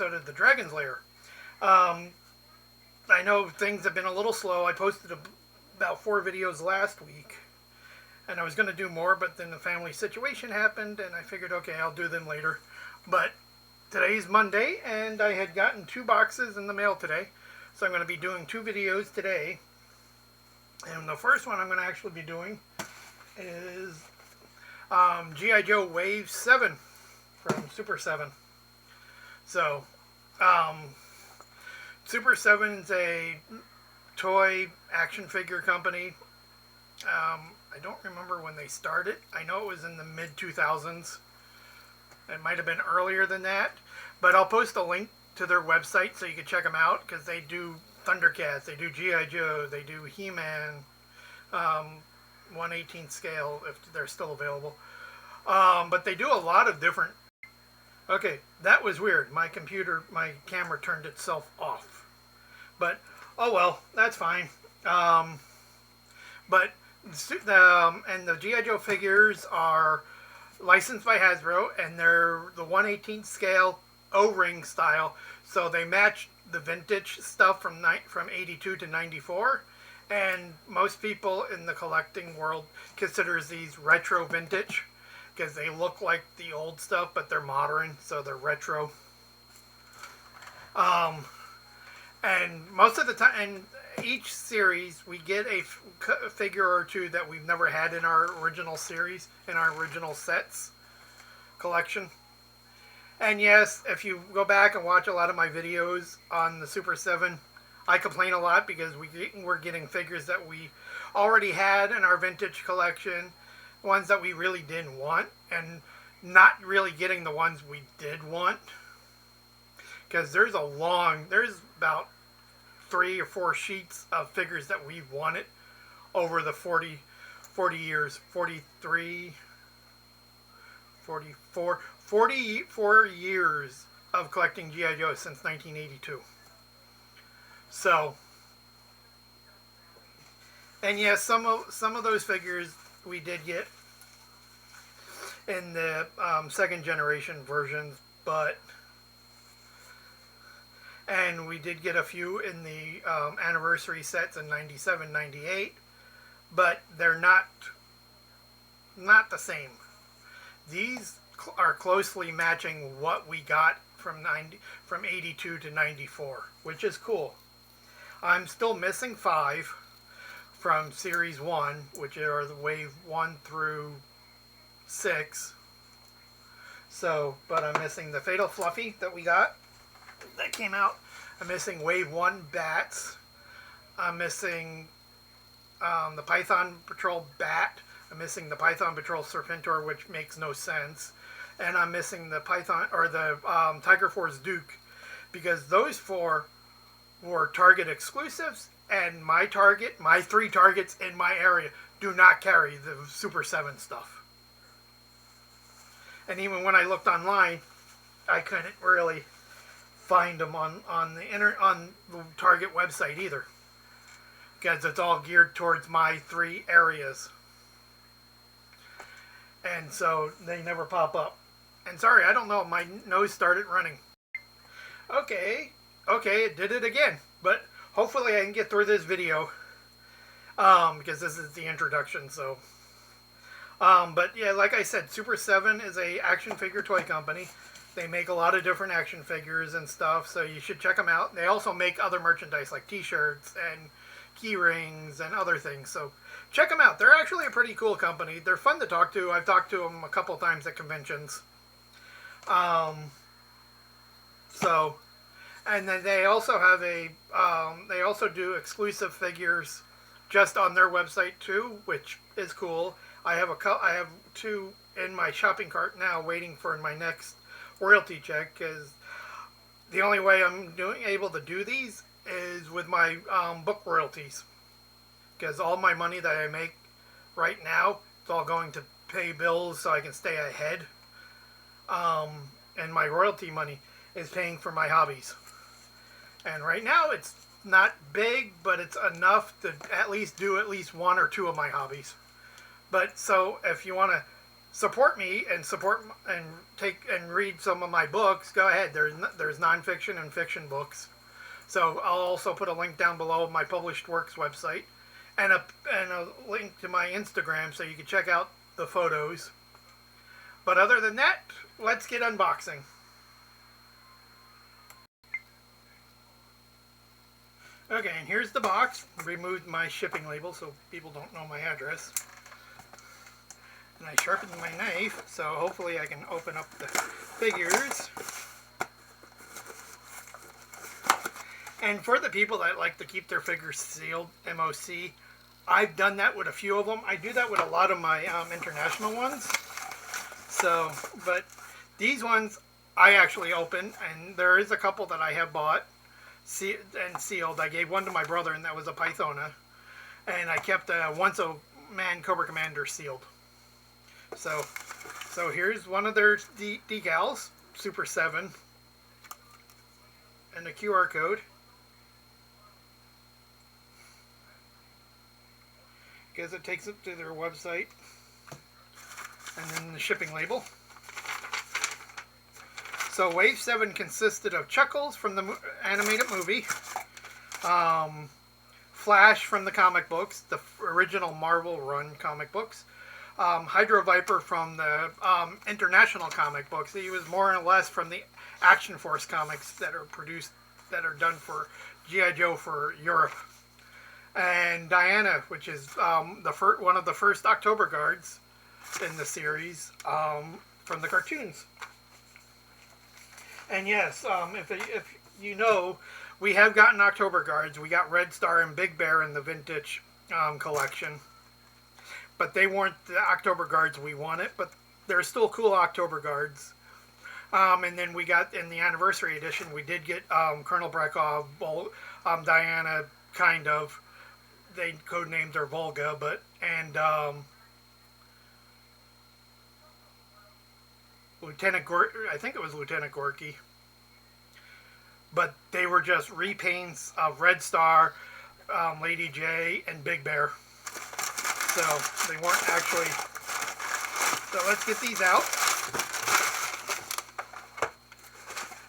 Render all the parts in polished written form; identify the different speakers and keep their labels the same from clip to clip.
Speaker 1: episode of The Dragon's Lair. Um, I know things have been a little slow. I posted about 4 videos last week, and I was going to do more, but then the family situation happened, and I figured, okay, I'll do them later. But today's Monday, and I had gotten 2 boxes in the mail today, so I'm going to be doing 2 videos today. And the first one I'm going to actually be doing is G.I. Joe Wave 7 from Super 7. So, Super 7's a toy action figure company. I don't remember when they started. I know it was in the mid-2000s. It might have been earlier than that. But I'll post a link to their website so you can check them out, because they do Thundercats, they do G.I. Joe, they do He-Man, 1/18 scale if they're still available. But they do a lot of different... Okay, that was weird. My camera turned itself off. But, oh well, that's fine. And the G.I. Joe figures are licensed by Hasbro, and they're the 1/18 scale O-ring style, so they match the vintage stuff from 82 to 94, and most people in the collecting world considers these retro vintage, because they look like the old stuff, but they're modern, so they're retro. And most of the time, in each series, we get a figure or 2 that we've never had in our original series, in our original sets collection. And yes, if you go back and watch a lot of my videos on the Super 7, I complain a lot because we're getting figures that we already had in our vintage collection, ones that we really didn't want, and not really getting the ones we did want. Because there's about 3 or 4 sheets of figures that we've wanted over the 40 years, 43, 44 years of collecting G.I. Joe since 1982. So, and yes, some of those figures we did get in the second generation versions, and we did get a few in the anniversary sets in 97, 98, but they're not the same. These are closely matching what we got from 82 to 94, which is cool. I'm still missing 5 from Series 1, which are the Wave 1 through 6. So, but I'm missing the Fatal Fluffy that we got, that came out. I'm missing Wave 1 Bats. I'm missing the Python Patrol Bat. I'm missing the Python Patrol Serpentor, which makes no sense. And I'm missing the Tiger Force Duke, because those 4 were Target exclusives, and my 3 Targets in my area do not carry the Super 7 stuff. And even when I looked online, I couldn't really find them on the Target website either, because it's all geared towards my 3 areas, and so they never pop up. And sorry, I don't know, my nose started running. Okay, it did it again, but hopefully I can get through this video, because this is the introduction. So but yeah, like I said, Super 7 is a action figure toy company. They make a lot of different action figures and stuff, so you should check them out. They also make other merchandise like t-shirts and key rings and other things, so check them out. They're actually a pretty cool company. They're fun to talk to. I've talked to them a couple times at conventions. So, and then they also have they also do exclusive figures just on their website too, which is cool. I have 2 in my shopping cart now, waiting for my next royalty check, because the only way I'm able to do these is with my book royalties, because all my money that I make right now, it's all going to pay bills so I can stay ahead, and my royalty money is paying for my hobbies. And right now it's not big, but it's enough to at least do 1 or 2 of my hobbies. But so if you want to support me and support and take and read some of my books, go ahead. There's nonfiction and fiction books. So I'll also put a link down below of my published works website, and a link to my Instagram so you can check out the photos. But other than that, let's get unboxing. Okay, and here's the box. Removed my shipping label so people don't know my address. And I sharpened my knife, so hopefully I can open up the figures. And for the people that like to keep their figures sealed, MOC, I've done that with a few of them. I do that with a lot of my international ones. So, but these ones I actually open, and there is a couple that I have bought and sealed. I gave one to my brother, and that was a Pythona. And I kept a Once a Man Cobra Commander sealed. So here's one of their decals, Super 7, and a QR code. Because it takes it to their website, and then the shipping label. So Wave 7 consisted of Chuckles from the animated movie, Flash from the comic books, the original Marvel run comic books, Hydro Viper from the international comic books. He was more or less from the Action Force comics that are done for G.I. Joe for Europe. And Diana, which is one of the first October Guards in the series from the cartoons. And yes, if you know, we have gotten October Guards. We got Red Star and Big Bear in the vintage collection. But they weren't the October Guards we wanted, but they're still cool October Guards. And then we got, in the anniversary edition, we did get Colonel Brekov, Diana, kind of. They codenamed her Volga, and Lieutenant Gorky, I think it was Lieutenant Gorky. But they were just repaints of Red Star, Lady J, and Big Bear. So they weren't actually. So let's get these out.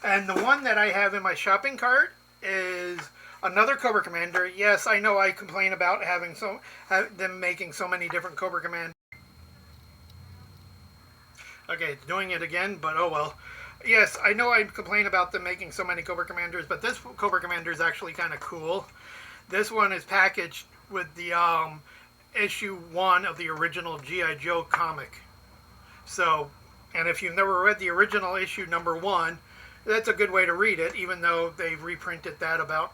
Speaker 1: And the one that I have in my shopping cart is another Cobra Commander. Yes, I know I complain about them making so many different Cobra Commanders. Okay, doing it again, but oh well. Yes, I know I complain about them making so many Cobra Commanders, but this Cobra Commander is actually kind of cool. This one is packaged with the issue 1 of the original G.I. Joe comic. So, and if you've never read the original issue number 1, that's a good way to read it, even though they've reprinted that about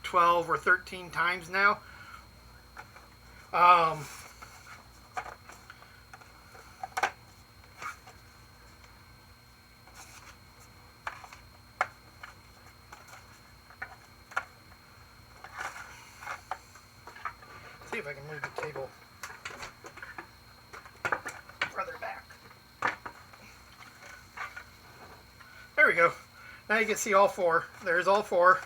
Speaker 1: 12 or 13 times now. See if I can move the table further back. There we go. Now you can see all 4. There's all 4.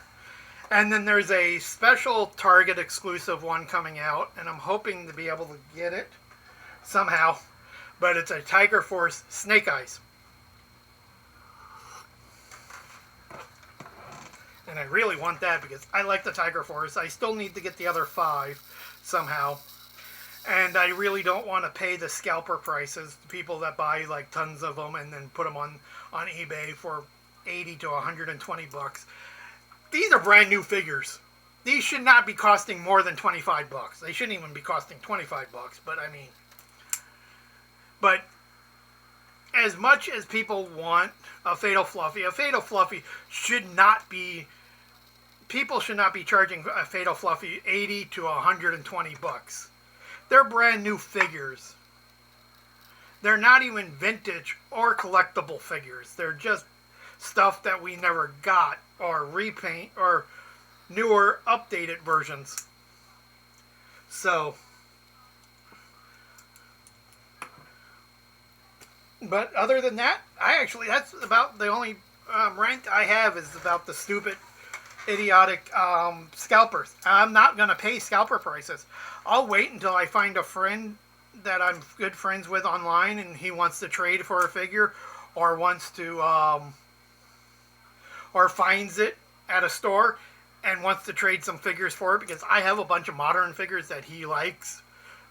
Speaker 1: And then there's a special Target exclusive one coming out, and I'm hoping to be able to get it somehow. But it's a Tiger Force Snake Eyes. And I really want that because I like the Tiger Force. I still need to get the other 5 somehow. And I really don't want to pay the scalper prices to people that buy like tons of them and then put them on eBay for 80 to 120 bucks. These are brand new figures. These should not be costing more than 25 bucks. They shouldn't even be costing 25 bucks, but I mean, but as much as people want a Fatal Fluffy should not be, people should not be charging a Fatal Fluffy 80 to 120 bucks. They're brand new figures. They're not even vintage or collectible figures. They're just stuff that we never got, or repaint, or newer updated versions. So, but other than that, that's about the only rant I have is about the stupid, idiotic scalpers. I'm not going to pay scalper prices. I'll wait until I find a friend that I'm good friends with online, and he wants to trade for a figure, or wants to, or finds it at a store and wants to trade some figures for it, because I have a bunch of modern figures that he likes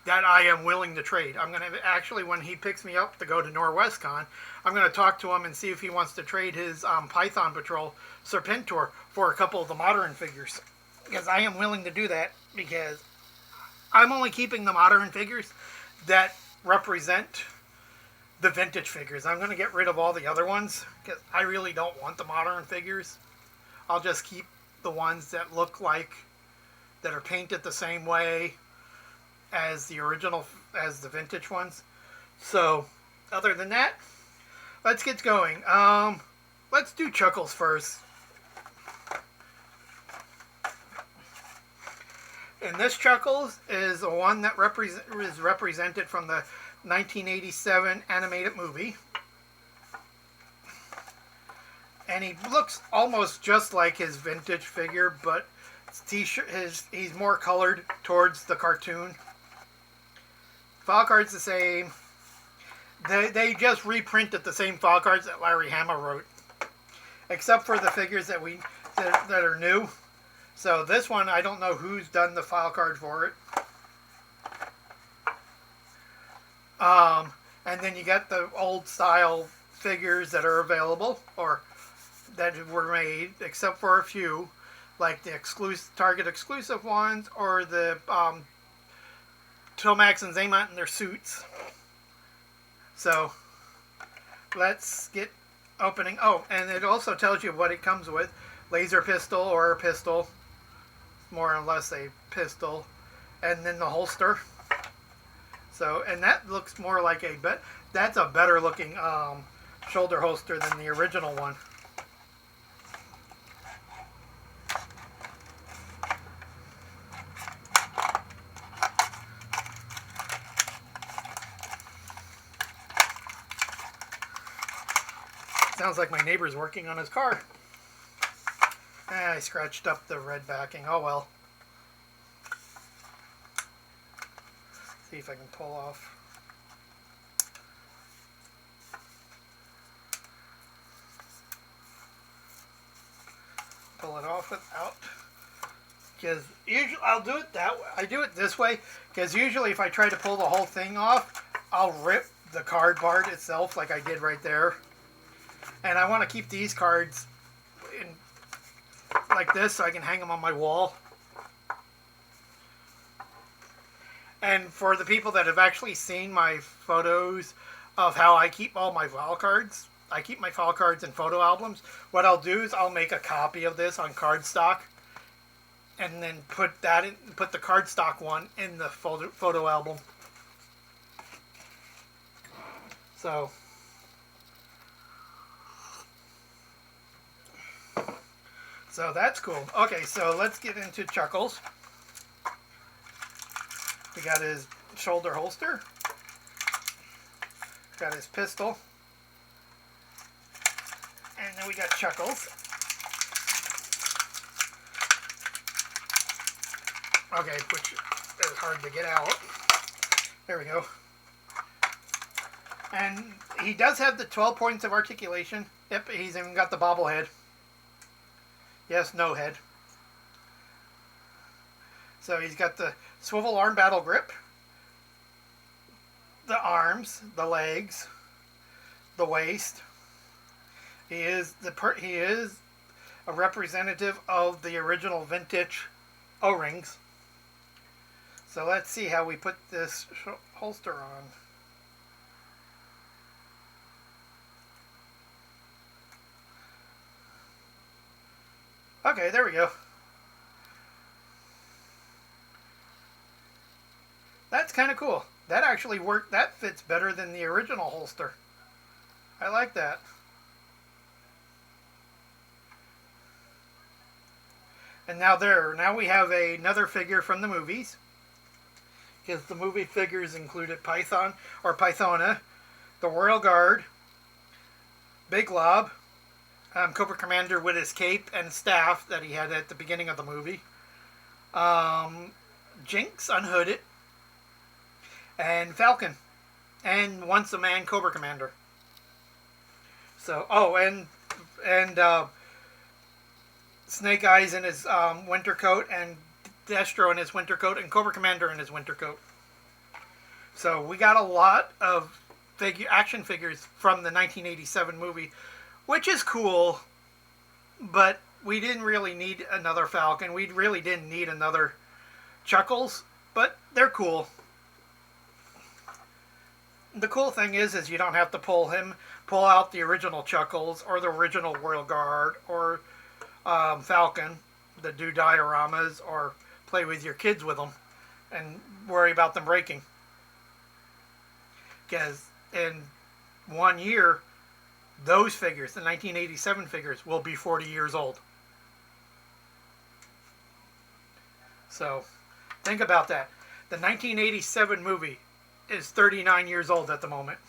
Speaker 1: that I am willing to trade. I'm going to actually, when he picks me up to go to NorwestCon, I'm going to talk to him and see if he wants to trade his Python Patrol Serpentor for a couple of the modern figures, because I am willing to do that, because I'm only keeping the modern figures that represent the vintage figures. I'm going to get rid of all the other ones, because I really don't want the modern figures. I'll just keep the ones that look like, that are painted the same way as the original, as the vintage ones. So, other than that, let's get going. Let's do Chuckles first. And this Chuckles is the one that is represented from the 1987 animated movie. And he looks almost just like his vintage figure, but he's more colored towards the cartoon. File card's the same. They just reprinted the same file cards that Larry Hama wrote, except for the figures that are new. So this one, I don't know who's done the file card for it. And then you got the old style figures that are available, or that were made, except for a few, like the Target exclusive ones, or the Tomax and Zaymont in their suits. So let's get opening. Oh, and it also tells you what it comes with: laser pistol or a pistol, more or less a pistol, and then the holster. So, and that looks more like that's a better looking shoulder holster than the original one. Sounds like my neighbor's working on his car. I scratched up the red backing. Oh well. See if I can pull off. Pull it off without. Because usually I'll do it that way. I do it this way because usually if I try to pull the whole thing off, I'll rip the card part itself like I did right there. And I want to keep these cards in like this so I can hang them on my wall. And for the people that have actually seen my photos of how I keep all my file cards, I keep my file cards in photo albums. What I'll do is I'll make a copy of this on cardstock, and then put the cardstock one in the photo album. So that's cool. Okay, so let's get into Chuckles. We got his shoulder holster. Got his pistol. And then we got Chuckles. Okay, which is hard to get out. There we go. And he does have the 12 points of articulation. Yep, he's even got the bobblehead. Yes, no head. So he's got the swivel arm battle grip, the arms, the legs, the waist. He is a representative of the original vintage O-rings. So let's see how we put this holster on. Okay, there we go. That's kind of cool. That actually worked. That fits better than the original holster. I like that. And now we have another figure from the movies. Because the movie figures included Python or Pythona, the Royal Guard, Big Lob, Cobra Commander with his cape and staff that he had at the beginning of the movie, Jinx unhooded, and Falcon, and Once a Man Cobra Commander. So, oh, and Snake Eyes in his winter coat, and Destro in his winter coat, and Cobra Commander in his winter coat. So we got a lot of action figures from the 1987 movie, which is cool, but we didn't really need another Falcon. We really didn't need another Chuckles, but they're cool. The cool thing is you don't have to pull out the original Chuckles or the original Royal Guard or Falcon, the do dioramas, or play with your kids with them and worry about them breaking. Because in 1 year, those figures, the 1987 figures, will be 40 years old. So, think about that. The 1987 movie is 39 years old at the moment.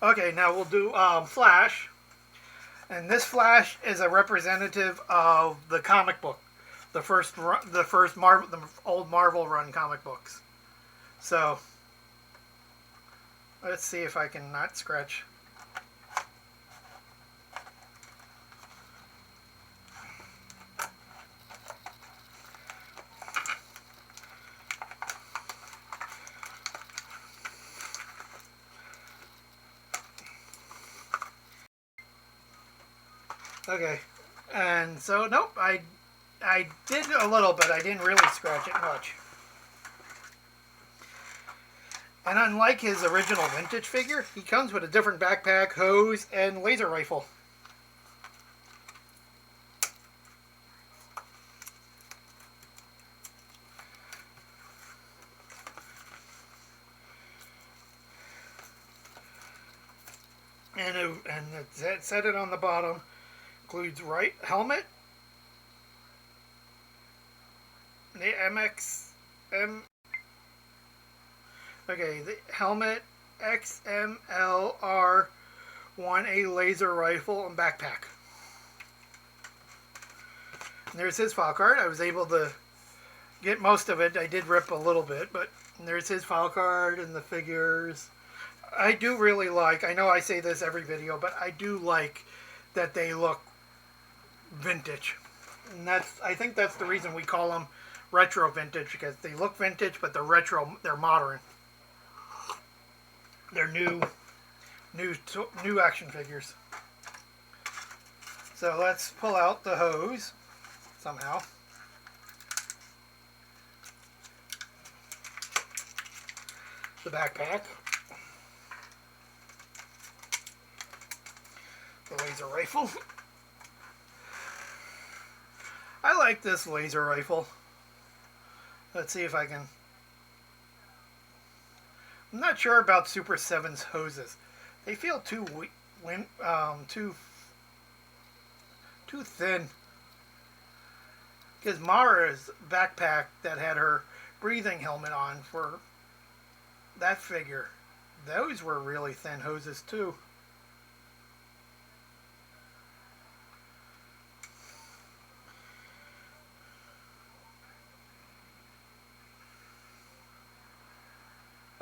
Speaker 1: Okay, now we'll do Flash. And this Flash is a representative of the comic book, the old Marvel run comic books. So, let's see if I can not scratch. Okay, and so nope, I did a little bit. I didn't really scratch it much. And unlike his original vintage figure, he comes with a different backpack, hose, and laser rifle. And it said it on the bottom. Includes right helmet, the the helmet, XMLR-1A laser rifle, and backpack. And there's his file card. I was able to get most of it. I did rip a little bit, but there's his file card and the figures. I do really like, I know I say this every video, but I do like that they look vintage. And I think that's the reason we call them retro vintage, because they look vintage, but they're retro, they're modern. They're new action figures. So let's pull out the hose somehow. The backpack. The laser rifle. I like this laser rifle. Let's see if I can. I'm not sure about Super 7's hoses. They feel too thin. Because Mara's backpack that had her breathing helmet on for that figure, those were really thin hoses too.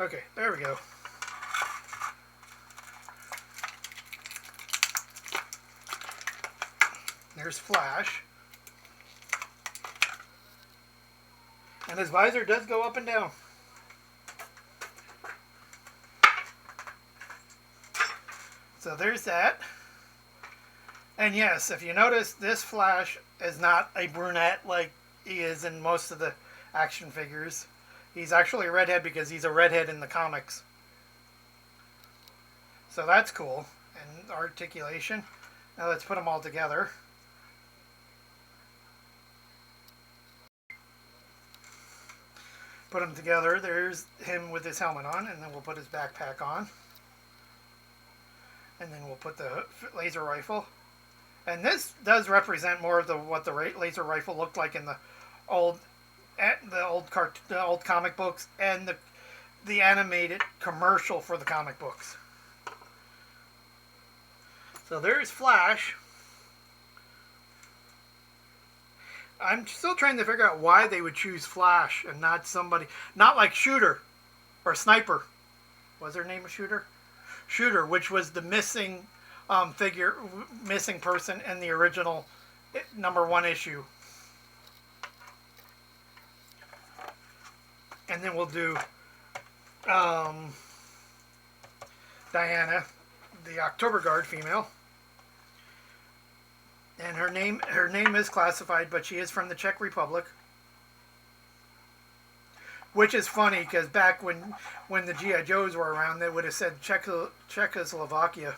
Speaker 1: Okay, there we go. There's Flash. And his visor does go up and down. So there's that. And yes, if you notice, this Flash is not a brunette like he is in most of the action figures. He's actually a redhead because he's a redhead in the comics. So that's cool. And articulation. Now let's put them all together. Put them together. There's him with his helmet on, and then we'll put his backpack on. And then we'll put the laser rifle. And this does represent more of what the laser rifle looked like in the old comic books and the animated commercial for the comic books. So there's Flash. I'm still trying to figure out why they would choose Flash and not somebody, not like Shooter or Sniper. Was her name a Shooter? Shooter, which was the missing missing person in the original #1 issue. And then we'll do Diana, the October Guard female. And her name is classified, but she is from the Czech Republic. Which is funny because back when the G.I. Joes were around, they would have said Czechoslovakia,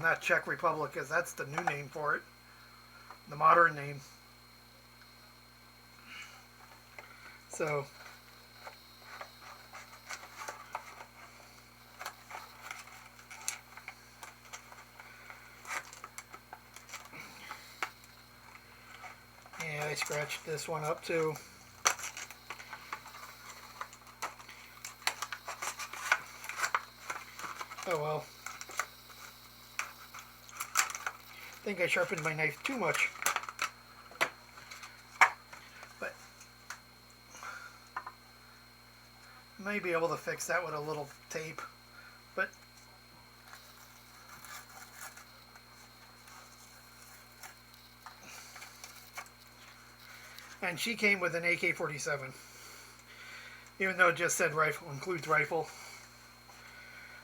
Speaker 1: not Czech Republic, because that's the new name for it, the modern name. So yeah, I scratched this one up too. Oh well. I think I sharpened my knife too much. But I may be able to fix that with a little tape. But and she came with an AK-47. Even though it just said rifle, includes rifle.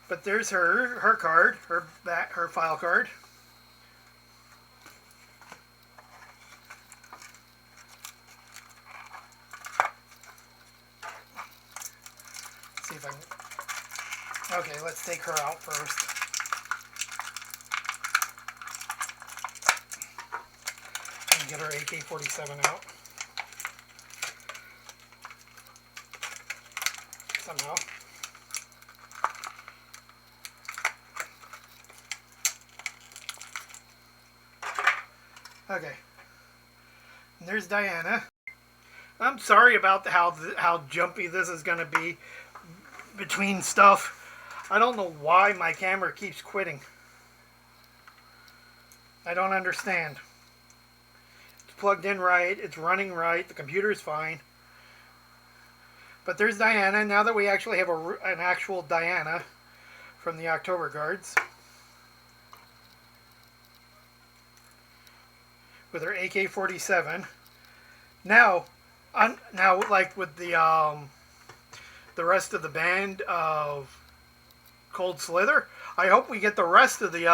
Speaker 1: But there's her card, her file card. Let's see if I can. Okay, let's take her out first. And get her AK-47 out. Somehow. Okay. And there's Diana. I'm sorry about how jumpy this is going to be between stuff. I don't know why my camera keeps quitting. I don't understand. It's plugged in right. It's running right. The computer's fine. But there's Diana. Now that we actually have an actual Diana from the October Guards. With her AK-47. Now, like with the rest of the band of Cold Slither, I hope we get the rest of the